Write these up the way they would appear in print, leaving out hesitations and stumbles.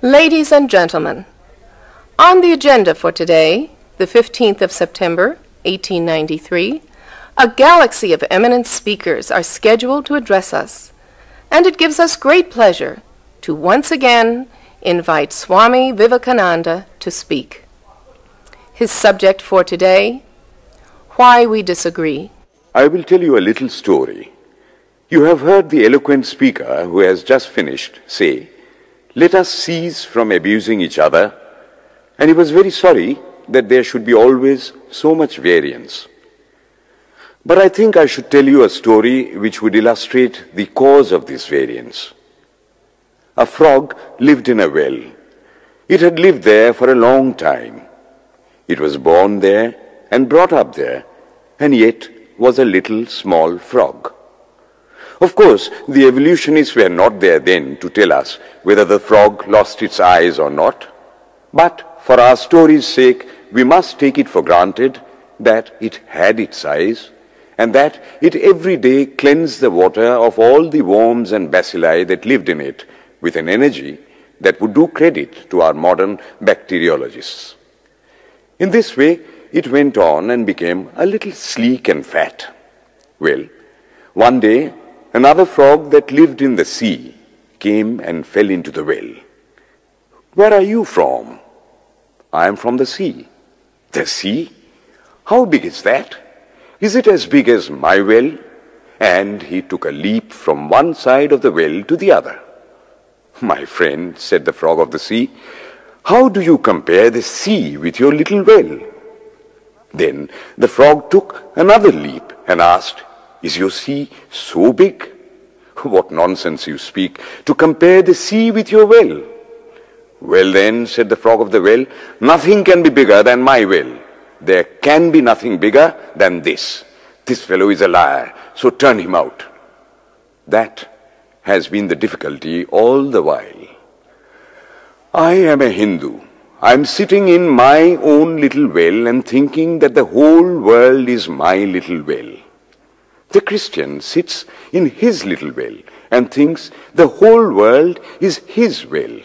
Ladies and gentlemen, on the agenda for today, the 15th of September, 1893, a galaxy of eminent speakers are scheduled to address us, and it gives us great pleasure to once again invite Swami Vivekananda to speak. His subject for today, Why We Disagree. I will tell you a little story. You have heard the eloquent speaker who has just finished say, "Let us cease from abusing each other," and he was very sorry that there should be always so much variance. But I think I should tell you a story which would illustrate the cause of this variance. A frog lived in a well. It had lived there for a long time. It was born there and brought up there, and yet was a little small frog. Of course, the evolutionists were not there then to tell us whether the frog lost its eyes or not. But for our story's sake, we must take it for granted that it had its eyes, and that it every day cleansed the water of all the worms and bacilli that lived in it with an energy that would do credit to our modern bacteriologists. In this way, it went on and became a little sleek and fat. Well, one day, another frog that lived in the sea came and fell into the well. "Where are you from?" "I am from the sea." "The sea? How big is that? Is it as big as my well?" And he took a leap from one side of the well to the other. "My friend," said the frog of the sea, "how do you compare the sea with your little well?" Then the frog took another leap and asked, "Is your sea so big?" "What nonsense you speak, to compare the sea with your well." "Well then," said the frog of the well, "nothing can be bigger than my well. There can be nothing bigger than this. This fellow is a liar, so turn him out." That has been the difficulty all the while. I am a Hindu. I am sitting in my own little well and thinking that the whole world is my little well. The Christian sits in his little well and thinks the whole world is his well.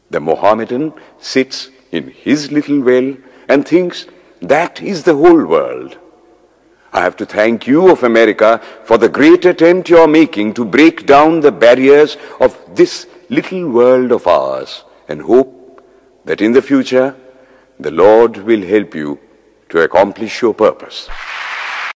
The Mohammedan sits in his little well and thinks that is the whole world. I have to thank you of America for the great attempt you are making to break down the barriers of this little world of ours, and hope that in the future the Lord will help you to accomplish your purpose.